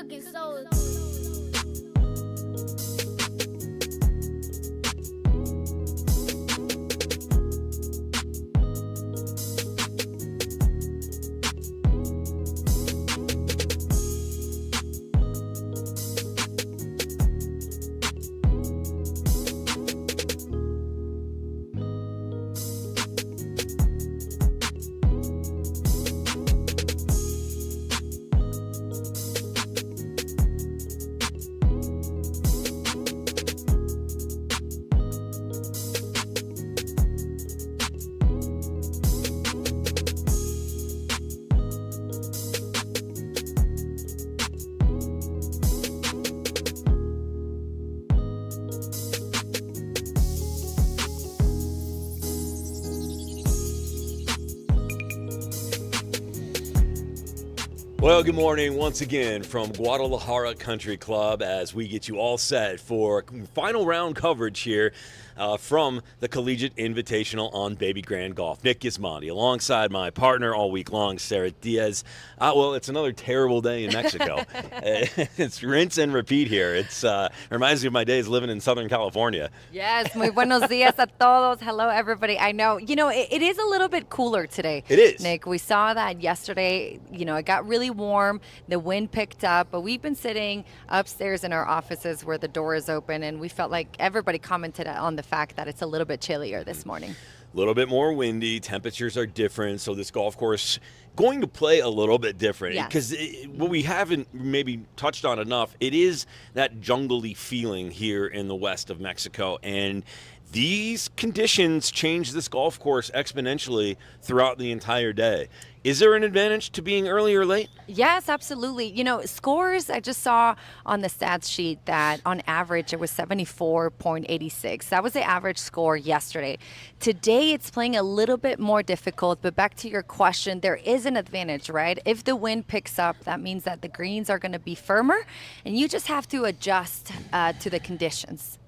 looking so. Well, good morning once again from Guadalajara Country Club as we get you all set for final round coverage here from the Collegiate Invitational on Babygrande Golf. Nick Gismondi alongside my partner all week long, Sara Diaz. Well, it's another terrible day in Mexico. It's rinse and repeat here. It reminds me of my days living in Southern California. Yes, muy buenos días a todos. Hello, everybody. I know, it is a little bit cooler today. It is. Nick, we saw that yesterday. It got really warm. The wind picked up, but we've been sitting upstairs in our offices where the door is open, and we felt like everybody commented on the fact that it's a little bit chillier this morning. A little bit more windy. Temperatures are different, so this golf course going to play a little bit different because what we haven't maybe touched on enough, it is that jungly feeling here in the west of Mexico, and these conditions change this golf course exponentially throughout the entire day. Is there an advantage to being early or late? Yes, absolutely. Scores, I just saw on the stats sheet that on average it was 74.86. That was the average score yesterday. Today it's playing a little bit more difficult, but back to your question, there is an advantage, right? If the wind picks up, that means that the greens are going to be firmer, and you just have to adjust to the conditions.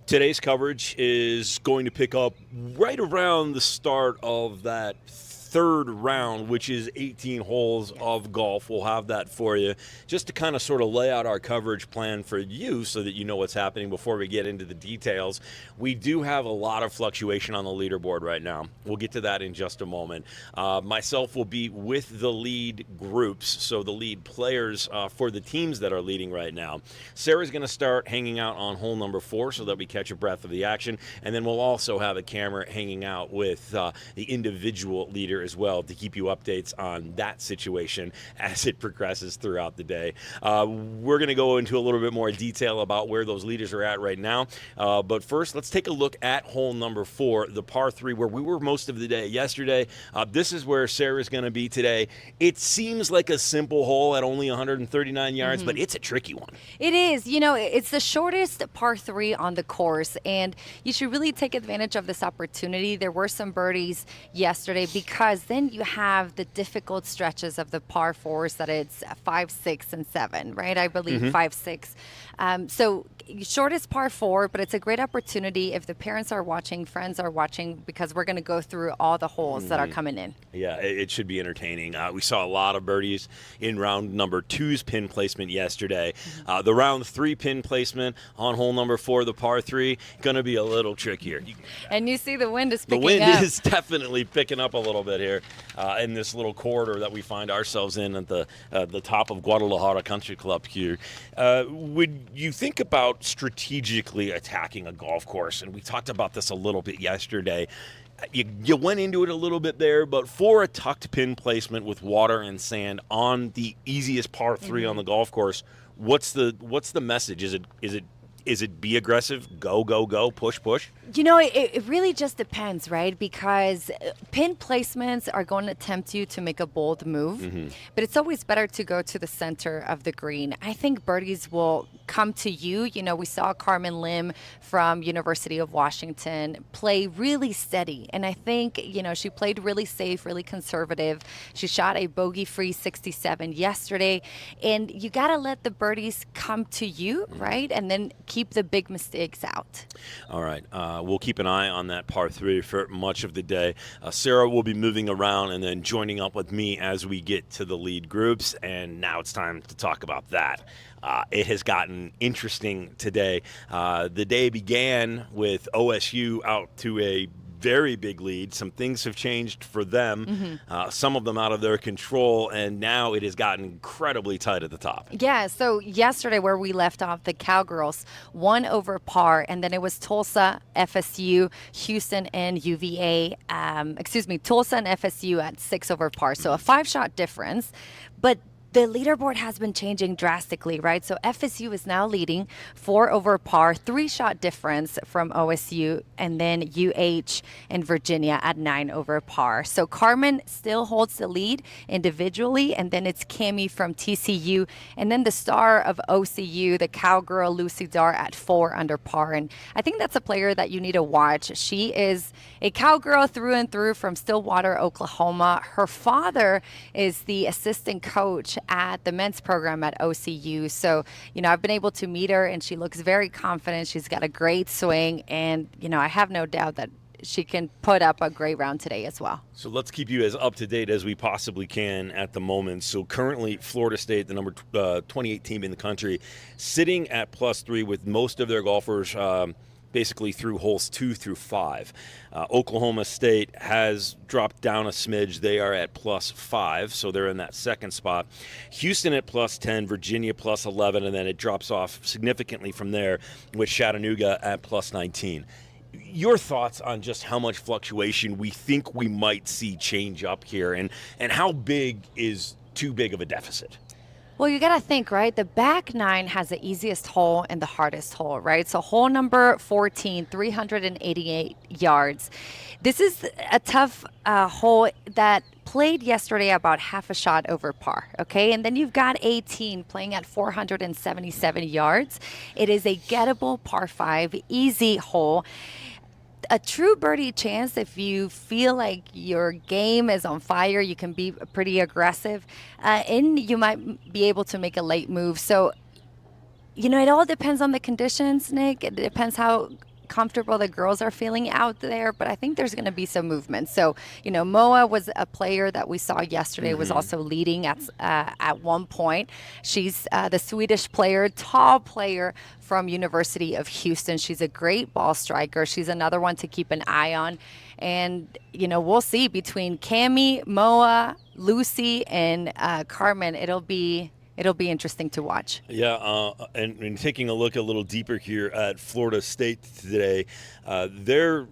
Today's coverage is going to pick up right around the start of that third round, which is 18 holes of golf. We'll have that for you just to kind of sort of lay out our coverage plan for you so that you know what's happening before we get into the details. We do have a lot of fluctuation on the leaderboard right now. We'll get to that in just a moment. Myself will be with the lead groups, so the lead players for the teams that are leading right now. Sarah's going to start hanging out on hole number 4 so that we catch a breath of the action, and then we'll also have a camera hanging out with the individual leader as well to keep you updates on that situation as it progresses throughout the day. We're going to go into a little bit more detail about where those leaders are at right now. But first, let's take a look at hole number 4, the par 3, where we were most of the day yesterday. This is where Sarah's going to be today. It seems like a simple hole at only 139 yards, but it's a tricky one. It is. It's the shortest par 3 on the course, and you should really take advantage of this opportunity. There were some birdies yesterday because then you have the difficult stretches of the par 4s that it's 5, 6, and 7, right? I believe 5, 6. So shortest par 4, but it's a great opportunity if the parents are watching, friends are watching, because we're going to go through all the holes that are coming in. Yeah, it should be entertaining. We saw a lot of birdies in round number 2's pin placement yesterday. The round 3 pin placement on hole number 4, the par 3, going to be a little trickier. And you see the wind is picking up. The wind is definitely picking up a little bit here in this little corridor that we find ourselves in at the top of Guadalajara Country Club here. Would you think about strategically attacking a golf course? And we talked about this a little bit yesterday. You went into it a little bit there, but for a tucked pin placement with water and sand on the easiest par 3 on the golf course, what's the message? Is it be aggressive, go, push? It really just depends, right? Because pin placements are going to tempt you to make a bold move, but it's always better to go to the center of the green. I think birdies will come to you. We saw Carmen Lim from University of Washington play really steady, and I think, she played really safe, really conservative. She shot a bogey-free 67 yesterday, and you got to let the birdies come to you, right? And then keep the big mistakes out. All right. We'll keep an eye on that par 3 for much of the day. Sarah will be moving around and then joining up with me as we get to the lead groups. And now it's time to talk about that. It has gotten interesting today. The day began with OSU out to a very big lead. Some things have changed for them, some of them out of their control, and now it has gotten incredibly tight at the top. Yeah, so yesterday where we left off, the Cowgirls won over par, and then it was Tulsa, FSU, Houston, and UVA. Tulsa and FSU at 6 over par, so a 5-shot difference. But the leaderboard has been changing drastically, right? So FSU is now leading 4 over par, 3-shot difference from OSU, and then UH and Virginia at 9 over par. So Carmen still holds the lead individually, and then it's Cammie from TCU, and then the star of OCU, the cowgirl Lucy Dar at 4 under par. And I think that's a player that you need to watch. She is a cowgirl through and through from Stillwater, Oklahoma. Her father is the assistant coach at the men's program at OCU. So, I've been able to meet her, and she looks very confident. She's got a great swing, and, I have no doubt that she can put up a great round today as well. So let's keep you as up to date as we possibly can at the moment. So currently Florida State, the number 28 team in the country, sitting at +3 with most of their golfers basically through holes 2 through 5. Oklahoma State has dropped down a smidge. They are at +5, so they're in that second spot. Houston at +10, Virginia +11, and then it drops off significantly from there with Chattanooga at +19. Your thoughts on just how much fluctuation we think we might see change up here, and how big is too big of a deficit? Well, you got to think, right? The back 9 has the easiest hole and the hardest hole, right? So hole number 14, 388 yards. This is a tough hole that played yesterday about half a shot over par, okay? And then you've got 18 playing at 477 yards. It is a gettable par 5, easy hole. A true birdie chance, if you feel like your game is on fire, you can be pretty aggressive, and you might be able to make a late move. So, it all depends on the conditions, Nick. It depends how comfortable the girls are feeling out there, but I think there's going to be some movement. So, Moa was a player that we saw yesterday, was also leading at one point. She's the Swedish player, tall player from University of Houston. She's a great ball striker. She's another one to keep an eye on. And, we'll see between Cammie, Moa, Lucy, and Carmen. It'll be interesting to watch. Yeah, and taking a look a little deeper here at Florida State today, their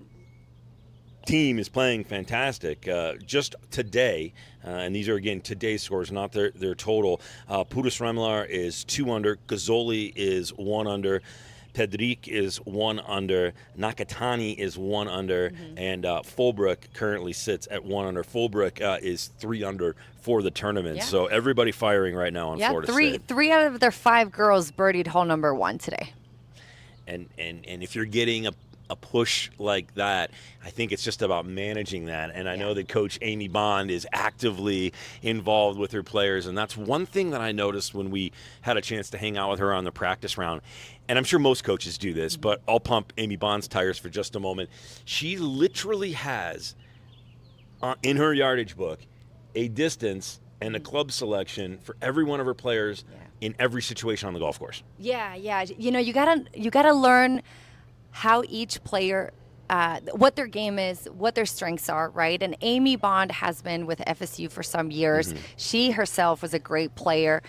team is playing fantastic. Just today, and these are, again, today's scores, not their total. Pudas Remlar is 2 under. Gazzoli is 1 under. Pedrick is 1 under, Nakatani is 1 under, and Fulbrook currently sits at 1 under. Fulbrook is 3 under for the tournament. Yeah. So everybody firing right now on Florida State. 3 out of their 5 girls birdied hole number 1 today. And if you're getting a push like that, I think it's just about managing that. And I know that Coach Amy Bond is actively involved with her players, and that's one thing that I noticed when we had a chance to hang out with her on the practice round. And I'm sure most coaches do this, but I'll pump Amy Bond's tires for just a moment. She literally has, in her yardage book, a distance and a club selection for every one of her players in every situation on the golf course. Yeah. You gotta learn how each player, what their game is, what their strengths are, right? And Amy Bond has been with FSU for some years. She herself was a great player.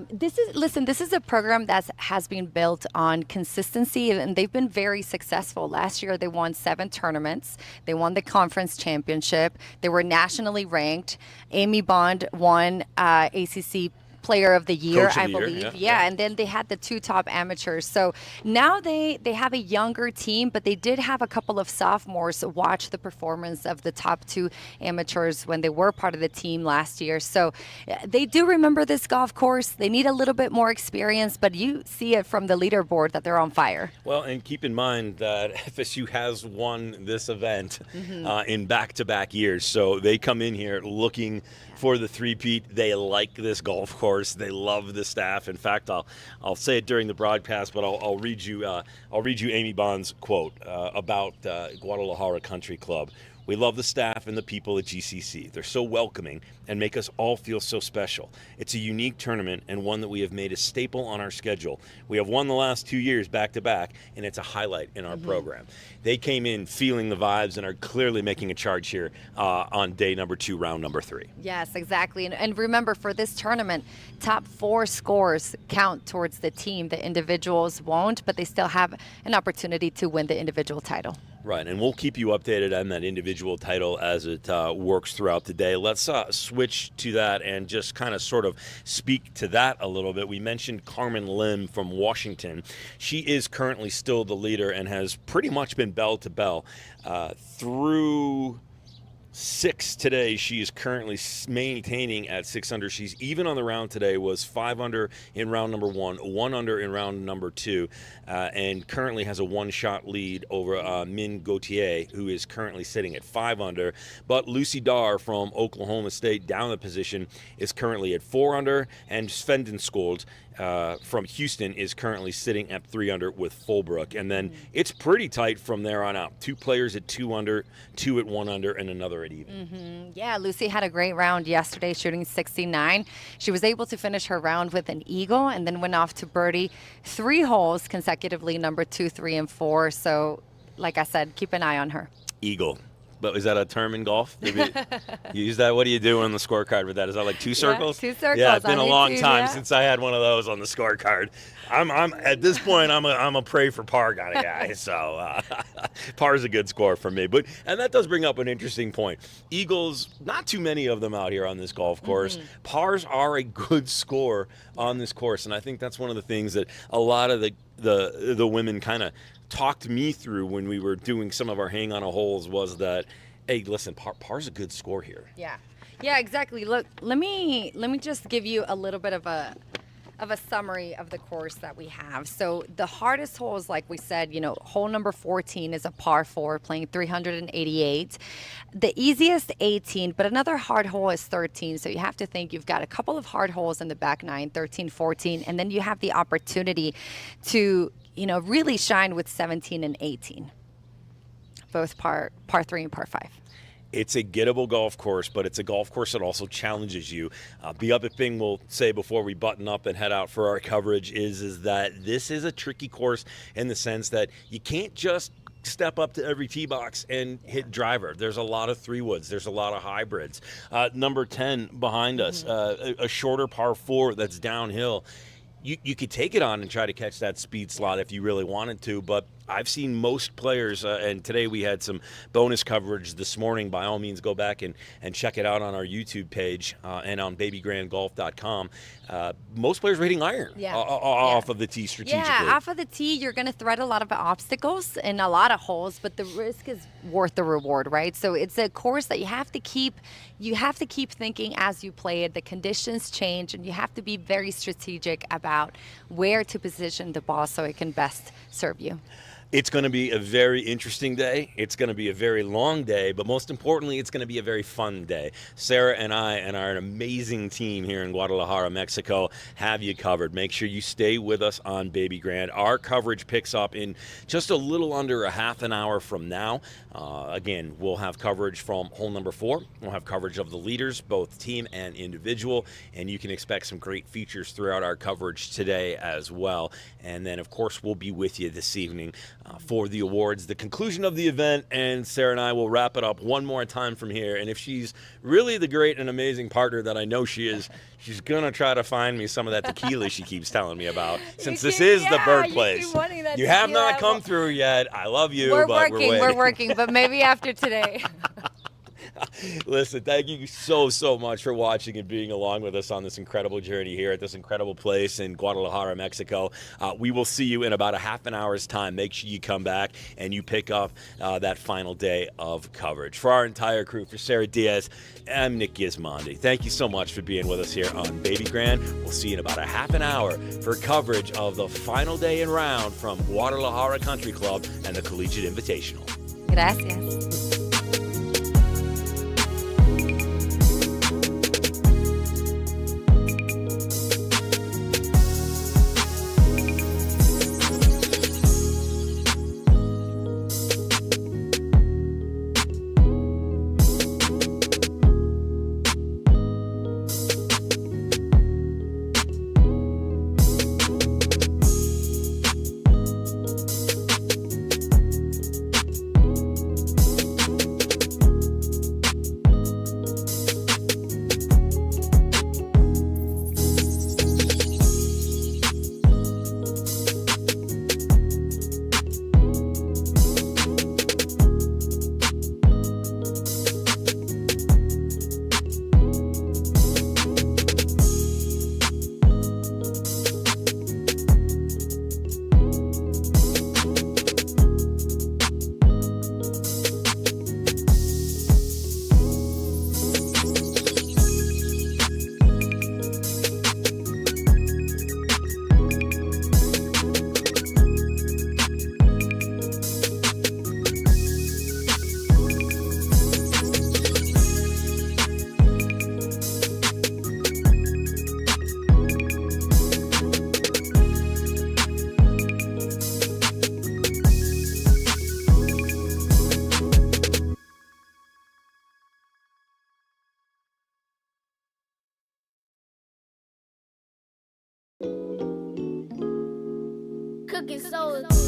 This is a program that has been built on consistency, and they've been very successful. Last year, they won 7 tournaments. They won the conference championship. They were nationally ranked. Amy Bond won ACC Player of the Year, I believe. Yeah, and then they had the 2 top amateurs. So now they have a younger team, but they did have a couple of sophomores watch the performance of the top 2 amateurs when they were part of the team last year. So they do remember this golf course. They need a little bit more experience, but you see it from the leaderboard that they're on fire. Well, and keep in mind that FSU has won this event in back-to-back years. So they come in here looking for the three-peat. They like this golf course. course. They love the staff. In fact, I'll say it during the broadcast, but I'll read you Amy Bond's quote about Guadalajara Country Club. We love the staff and the people at GCC. They're so welcoming and make us all feel so special. It's a unique tournament and one that we have made a staple on our schedule. We have won the last 2 years back to back, and it's a highlight in our program. They came in feeling the vibes and are clearly making a charge here on day number 2, round number 3. Yes, exactly. And remember, for this tournament, top 4 scores count towards the team. The individuals won't, but they still have an opportunity to win the individual title. Right, and we'll keep you updated on that individual title as it works throughout the day. Let's switch to that and just kind of sort of speak to that a little bit. We mentioned Carmen Lim from Washington. She is currently still the leader and has pretty much been bell to bell through 6 today. She is currently maintaining at 6 under. She's even on the round today, was 5 under in round number 1, 1 under in round number 2, and currently has a 1-shot lead over Min Gauthier, who is currently sitting at 5 under. But Lucy Dar from Oklahoma State, down the position, is currently at 4 under, and Sven Skold from Houston is currently sitting at 3 under with Fulbrook. And then it's pretty tight from there on out. 2 players at 2 under, 2 at 1 under, and another at even. Yeah, Lucy had a great round yesterday, shooting 69. She was able to finish her round with an eagle and then went off to birdie 3 holes consecutively, number 2, 3, and 4. So, like I said, keep an eye on her. Eagle. But is that a term in golf? Maybe you use that? What do you do on the scorecard with that? Is that like 2 circles? Yeah, 2 circles. Yeah, it's been a long YouTube, time since I had one of those on the scorecard. I'm at this point I'm a pray for par kind of guy. So par is a good score for me. And that does bring up an interesting point. Eagles, not too many of them out here on this golf course. Pars are a good score on this course, and I think that's one of the things that a lot of the women kind of talked me through when we were doing some of our hang on a holes was that, hey, listen, par's a good score here. Yeah, exactly. Look, let me just give you a little bit of a summary of the course that we have. So the hardest holes, like we said, hole number 14 is a par 4, playing 388. The easiest 18, but another hard hole is 13. So you have to think you've got a couple of hard holes in the back 9, 13, 14, and then you have the opportunity to really shine with 17 and 18, both par 3 and par 5. It's a gettable golf course, but it's a golf course that also challenges you. The other thing we'll say before we button up and head out for our coverage is that this is a tricky course in the sense that you can't just step up to every tee box and hit driver. There's a lot of 3-woods. There's a lot of hybrids. Number 10 behind us, a shorter par 4 that's downhill. You could take it on and try to catch that speed slot if you really wanted to, but I've seen most players, and today we had some bonus coverage this morning. By all means, go back and check it out on our YouTube page and on babygrandegolf.com. Most players are hitting iron off of the tee strategically. Yeah, off of the tee, you're going to thread a lot of obstacles and a lot of holes, but the risk is worth the reward, right? So it's a course that you have to keep thinking as you play it. The conditions change, and you have to be very strategic about where to position the ball so it can best serve you. It's going to be a very interesting day. It's going to be a very long day, but most importantly, it's going to be a very fun day. Sara and I and our amazing team here in Guadalajara, Mexico, have you covered. Make sure you stay with us on Baby Grand. Our coverage picks up in just a little under a half an hour from now. Again, we'll have coverage from hole number 4. We'll have coverage of the leaders, both team and individual, and you can expect some great features throughout our coverage today as well. And then, of course, we'll be with you this evening for the awards, the conclusion of the event, and Sara and I will wrap it up one more time from here. And if she's really the great and amazing partner that I know she is, she's going to try to find me some of that tequila she keeps telling me about, since this is the birthplace. You have not come through yet. I love you, but we're working, but maybe after today. Listen, thank you so much for watching and being along with us on this incredible journey here at this incredible place in Guadalajara, Mexico. We will see you in about a half an hour's time. Make sure you come back and you pick up that final day of coverage. For our entire crew, for Sara Diaz, I'm Nick Gismondi. Thank you so much for being with us here on Baby Grand. We'll see you in about a half an hour for coverage of the final day and round from Guadalajara Country Club and the Collegiate Invitational. Gracias. soul.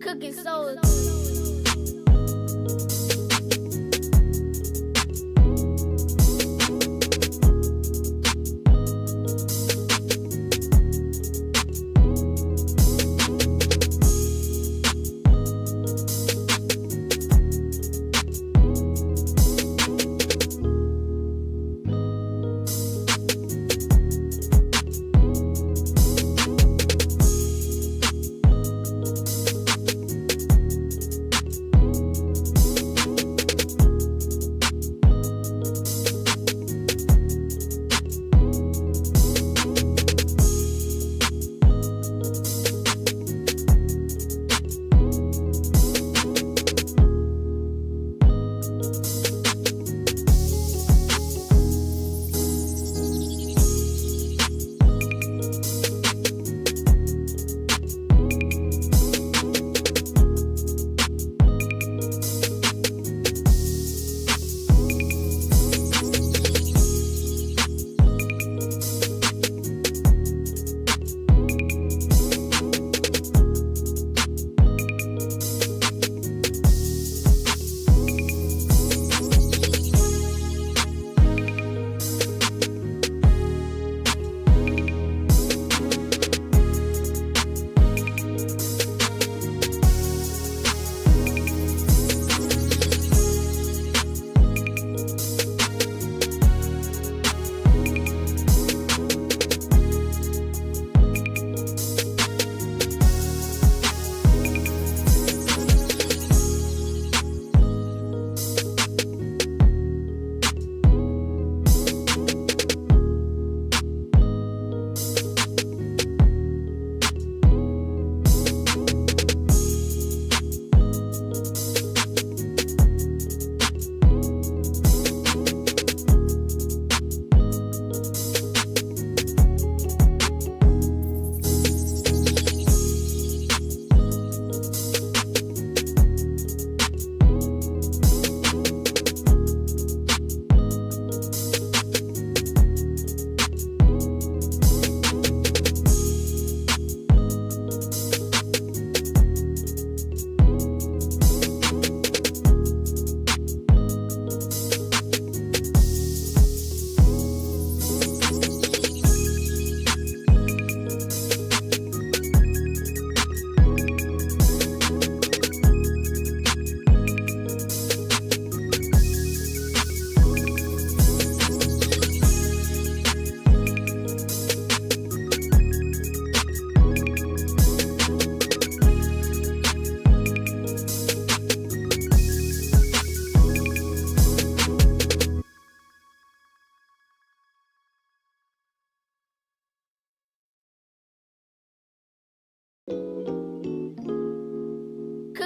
Cooking soul.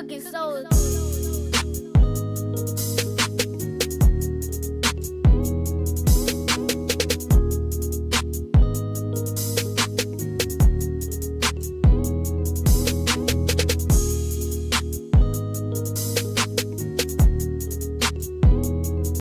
cooking soul.